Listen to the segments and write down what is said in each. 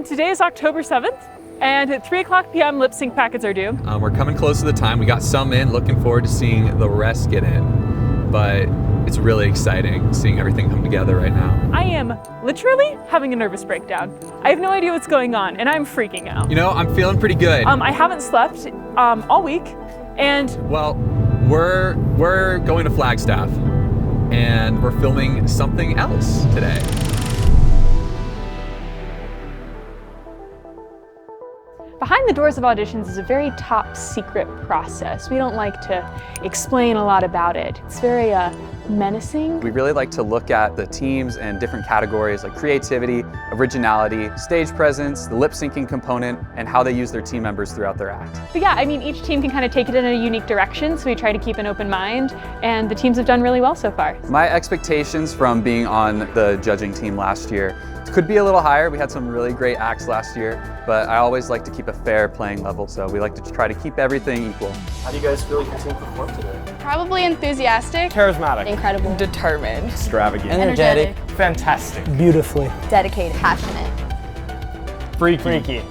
Today is October 7th, and at 3:00 p.m. lip sync packets are due. We're coming close to the time. We got some in, looking forward to seeing the rest get in. But it's really exciting seeing everything come together right now. I am literally having a nervous breakdown. I have no idea what's going on, and I'm freaking out. You know, I'm feeling pretty good. I haven't slept all week, and well, we're going to Flagstaff, and we're filming something else today. Behind the doors of auditions is a very top secret process. We don't like to explain a lot about it. It's very menacing. We really like to look at the teams and different categories like creativity, originality, stage presence, the lip syncing component, and how they use their team members throughout their act. But yeah, I mean, each team can kind of take it in a unique direction, so we try to keep an open mind, and the teams have done really well so far. My expectations from being on the judging team last year could be a little higher. We had some really great acts last year, but I always like to keep a fair playing level, so we like to try to keep everything equal. How do you guys feel like your team performed today? Probably enthusiastic. Charismatic. Incredible. Determined. Extravagant. Energetic. Fantastic. Beautifully. Dedicated. Passionate. Freaky.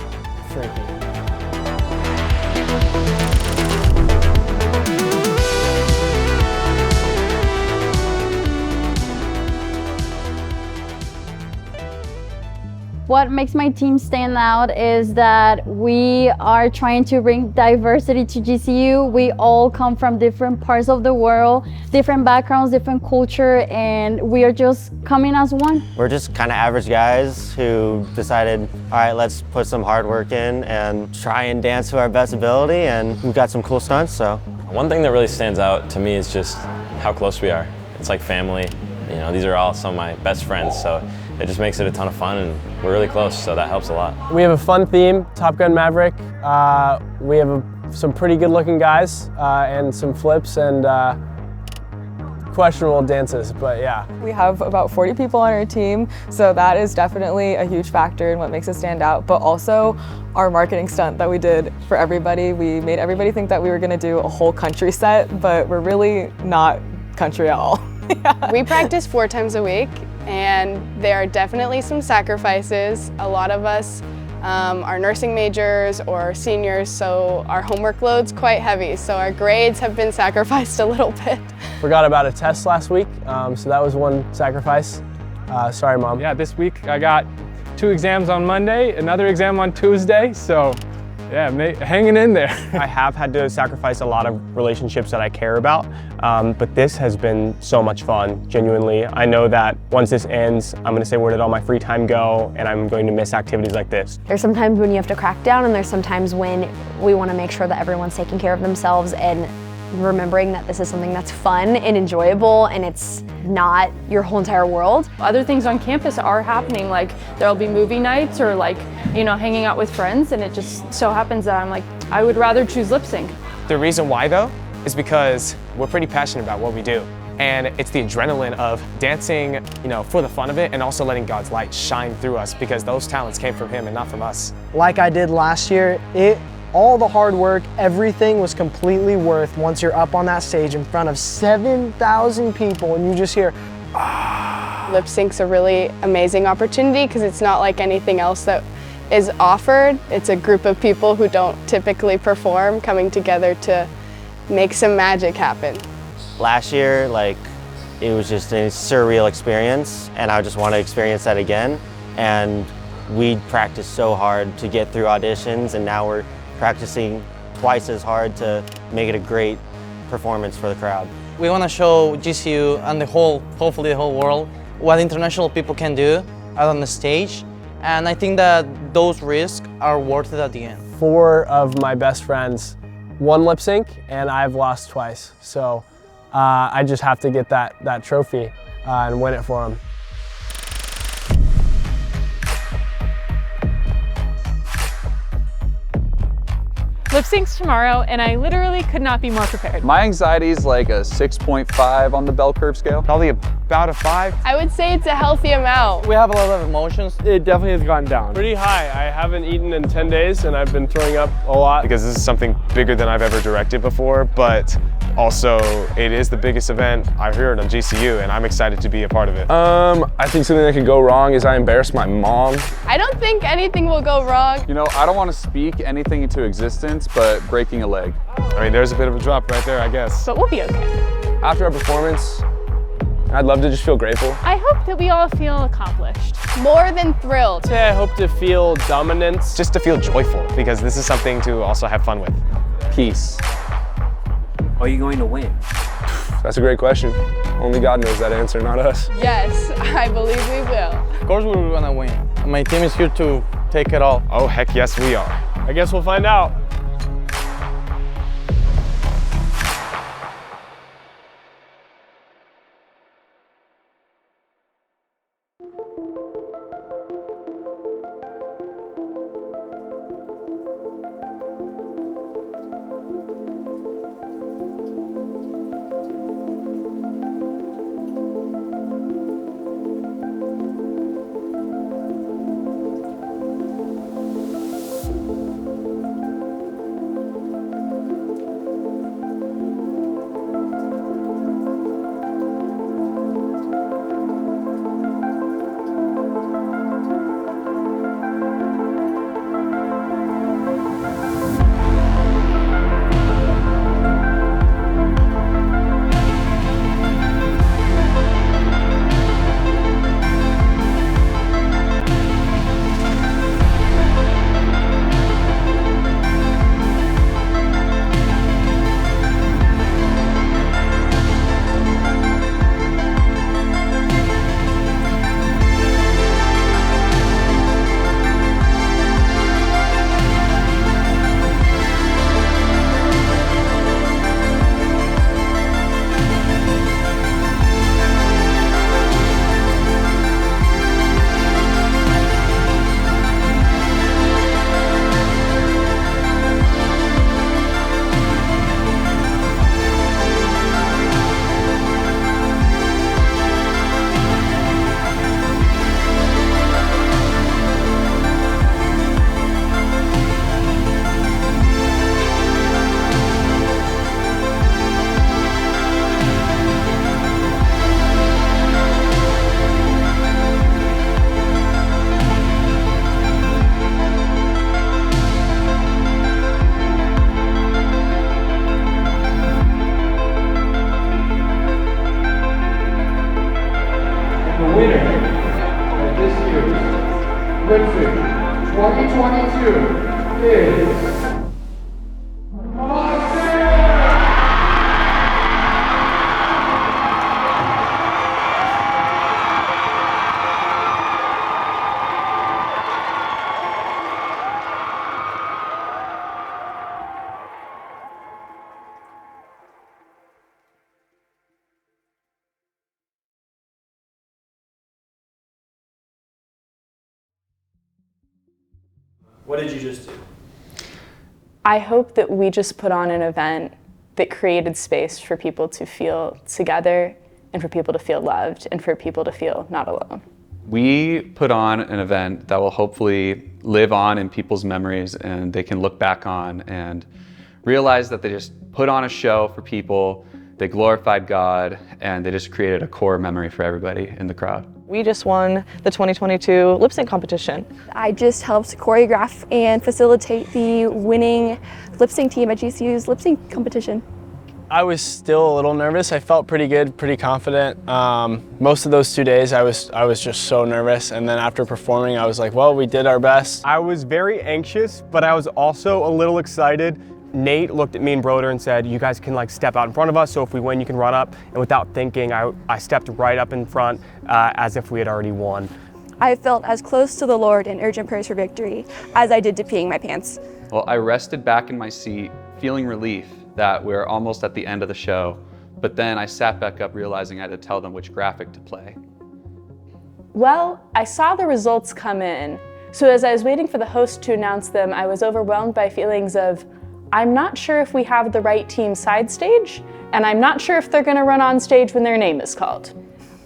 What makes my team stand out is that we are trying to bring diversity to GCU. We all come from different parts of the world, different backgrounds, different culture, and we are just coming as one. We're just kind of average guys who decided, all right, let's put some hard work in and try and dance to our best ability, and we've got some cool stunts, so. One thing that really stands out to me is just how close we are. It's like family. You know, these are all some of my best friends, so it just makes it a ton of fun, and we're really close, so that helps a lot. We have a fun theme, Top Gun Maverick. We have some pretty good looking guys and some flips and questionable dances, but yeah. We have about 40 people on our team, so that is definitely a huge factor in what makes us stand out, but also our marketing stunt that we did for everybody. We made everybody think that we were gonna do a whole country set, but we're really not country at all. Yeah. We practice 4 times a week, and there are definitely some sacrifices. A lot of us are nursing majors or seniors, so our homework load's quite heavy, so our grades have been sacrificed a little bit. Forgot about a test last week, so that was one sacrifice. Sorry, Mom. Yeah, this week I got 2 exams on Monday, another exam on Tuesday, so yeah, hanging in there. I have had to sacrifice a lot of relationships that I care about, but this has been so much fun, genuinely. I know that once this ends, I'm gonna say, where did all my free time go? And I'm going to miss activities like this. There's sometimes when you have to crack down, and there's sometimes when we want to make sure that everyone's taking care of themselves and remembering that this is something that's fun and enjoyable, and it's not your whole entire world. Other things on campus are happening, like there'll be movie nights or like, you know, hanging out with friends, and it just so happens that I'm like, I would rather choose lip sync. The reason why though, is because we're pretty passionate about what we do. And it's the adrenaline of dancing, you know, for the fun of it, and also letting God's light shine through us, because those talents came from Him and not from us. Like I did last year, all the hard work, everything was completely worth once you're up on that stage in front of 7,000 people and you just hear, ah. Lip sync's a really amazing opportunity because it's not like anything else that is offered. It's a group of people who don't typically perform coming together to make some magic happen. Last year, it was just a surreal experience, and I just want to experience that again. And we practiced so hard to get through auditions, and now we're practicing twice as hard to make it a great performance for the crowd. We want to show GCU and hopefully the whole world, what international people can do out on the stage. And I think that those risks are worth it at the end. 4 of my best friends won lip sync, and I've lost twice. So I just have to get that trophy and win it for them. Lip sync's tomorrow, and I literally could not be more prepared. My anxiety is like a 6.5 on the bell curve scale. Probably about a 5. I would say it's a healthy amount. We have a lot of emotions. It definitely has gone down. Pretty high. I haven't eaten in 10 days, and I've been throwing up a lot. Because this is something bigger than I've ever directed before, but Also, it is the biggest event I've heard on GCU, and I'm excited to be a part of it. I think something that could go wrong is I embarrassed my mom. I don't think anything will go wrong. You know, I don't want to speak anything into existence, but breaking a leg. I mean, there's a bit of a drop right there, I guess. But we'll be okay. After our performance, I'd love to just feel grateful. I hope that we all feel accomplished. More than thrilled. I hope to feel dominance. Just to feel joyful, because this is something to also have fun with. Peace. Are you going to win? That's a great question. Only God knows that answer, not us. Yes, I believe we will. Of course we're gonna win. My team is here to take it all. Oh, heck yes we are. I guess we'll find out. Lipstick 2022 is Mach Ten! What did you just do? I hope that we just put on an event that created space for people to feel together and for people to feel loved and for people to feel not alone. We put on an event that will hopefully live on in people's memories and they can look back on and realize that they just put on a show for people, they glorified God, and they just created a core memory for everybody in the crowd. We just won the 2022 lip sync competition. I just helped choreograph and facilitate the winning lip sync team at GCU's lip sync competition. I was still a little nervous. I felt pretty good, pretty confident. Most of those 2 days I was just so nervous, and then after performing I was like, well, we did our best. I was very anxious, but I was also a little excited. Nate looked at me and Broder and said, you guys can like step out in front of us, so if we win you can run up. And without thinking, I stepped right up in front as if we had already won. I felt as close to the Lord in urgent prayers for victory as I did to peeing my pants. Well, I rested back in my seat, feeling relief that we're almost at the end of the show, but then I sat back up realizing I had to tell them which graphic to play. Well, I saw the results come in, so as I was waiting for the host to announce them, I was overwhelmed by feelings of, I'm not sure if we have the right team side stage, and I'm not sure if they're gonna run on stage when their name is called.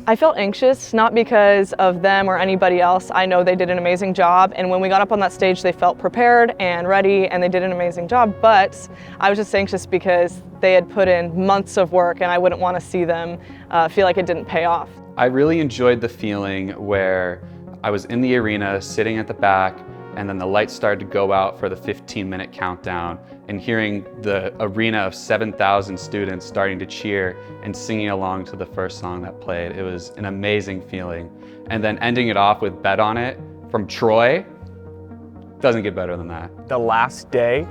I felt anxious, not because of them or anybody else. I know they did an amazing job, and when we got up on that stage, they felt prepared and ready, and they did an amazing job, but I was just anxious because they had put in months of work, and I wouldn't want to see them feel like it didn't pay off. I really enjoyed the feeling where I was in the arena, sitting at the back, and then the lights started to go out for the 15-minute countdown, and hearing the arena of 7,000 students starting to cheer and singing along to the first song that played. It was an amazing feeling. And then ending it off with Bet On It from Troy, doesn't get better than that. The last day,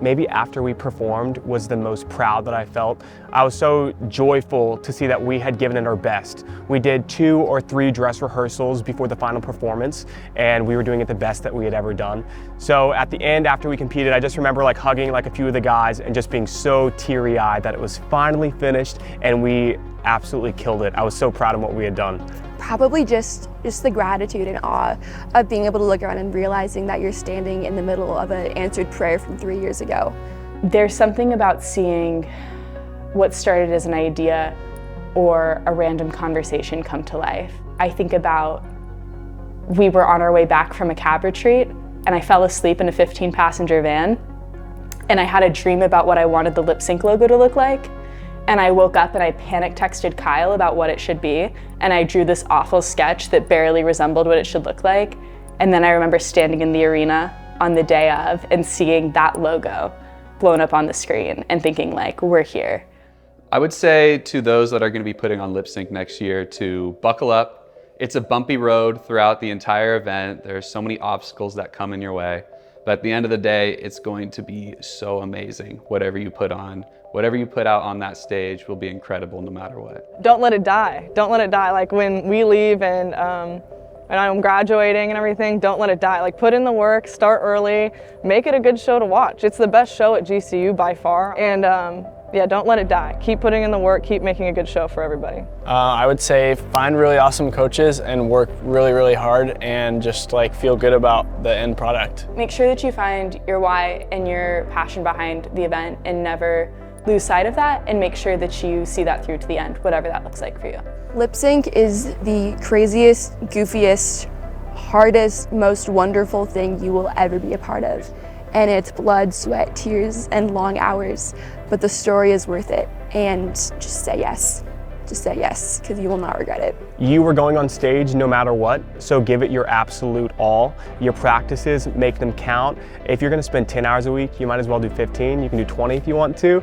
maybe after we performed, was the most proud that I felt. I was so joyful to see that we had given it our best. We did 2 or 3 dress rehearsals before the final performance, and we were doing it the best that we had ever done. So at the end, after we competed, I just remember like hugging like a few of the guys and just being so teary-eyed that it was finally finished, and we absolutely killed it. I was so proud of what we had done. Probably just the gratitude and awe of being able to look around and realizing that you're standing in the middle of an answered prayer from 3 years ago. There's something about seeing what started as an idea or a random conversation come to life. I think about we were on our way back from a cab retreat and I fell asleep in a 15-passenger van, and I had a dream about what I wanted the lip sync logo to look like. And I woke up and I panic texted Kyle about what it should be, and I drew this awful sketch that barely resembled what it should look like. And then I remember standing in the arena on the day of and seeing that logo blown up on the screen and thinking like, we're here. I would say to those that are going to be putting on lip sync next year to buckle up. It's a bumpy road throughout the entire event. There's so many obstacles that come in your way. But at the end of the day, it's going to be so amazing, whatever you put on. Whatever you put out on that stage will be incredible no matter what. Don't let it die. Don't let it die. Like when we leave and I'm graduating and everything, don't let it die. Like put in the work, start early, make it a good show to watch. It's the best show at GCU by far. And yeah, don't let it die. Keep putting in the work, keep making a good show for everybody. I would say find really awesome coaches and work really, really hard and just like feel good about the end product. Make sure that you find your why and your passion behind the event and never lose sight of that, and make sure that you see that through to the end, whatever that looks like for you. Lip sync is the craziest, goofiest, hardest, most wonderful thing you will ever be a part of. And it's blood, sweat, tears, and long hours, but the story is worth it. And just say yes. Just say yes, because you will not regret it. You were going on stage no matter what, so give it your absolute all. Your practices, make them count. If you're gonna spend 10 hours a week, you might as well do 15. You can do 20 if you want to,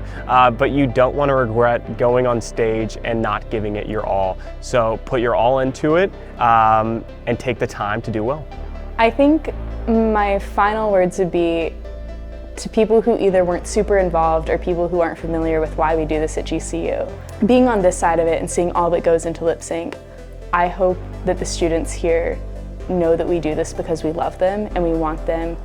but you don't want to regret going on stage and not giving it your all. So put your all into it and take the time to do well. I think my final words would be to people who either weren't super involved or people who aren't familiar with why we do this at GCU. Being on this side of it and seeing all that goes into lip sync, I hope that the students here know that we do this because we love them and we want them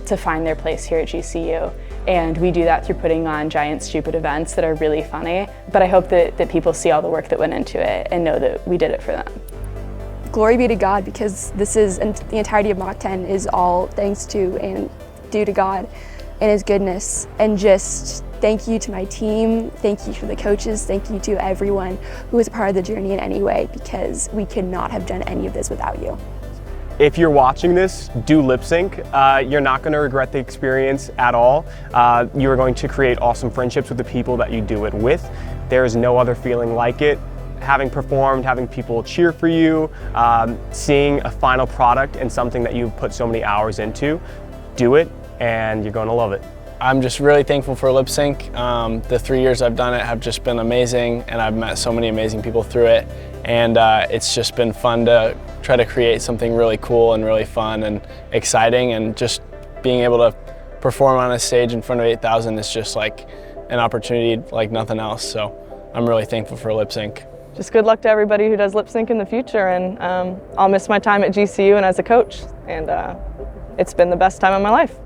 to find their place here at GCU. And we do that through putting on giant, stupid events that are really funny. But I hope that people see all the work that went into it and know that we did it for them. Glory be to God, because this is, and the entirety of Mach 10 is all thanks to and due to God and His goodness. And just thank you to my team, thank you to the coaches, thank you to everyone who was a part of the journey in any way, because we could not have done any of this without you. If you're watching this, do lip sync. You're not going to regret the experience at all. You are going to create awesome friendships with the people that you do it with. There is no other feeling like it. Having performed, having people cheer for you, seeing a final product and something that you've put so many hours into, do it and you're going to love it. I'm just really thankful for lip sync. The 3 years I've done it have just been amazing, and I've met so many amazing people through it. And it's just been fun to try to create something really cool and really fun and exciting, and just being able to perform on a stage in front of 8,000 is just like an opportunity like nothing else. So I'm really thankful for lip sync. Just good luck to everybody who does lip sync in the future, and I'll miss my time at GCU and as a coach, and it's been the best time of my life.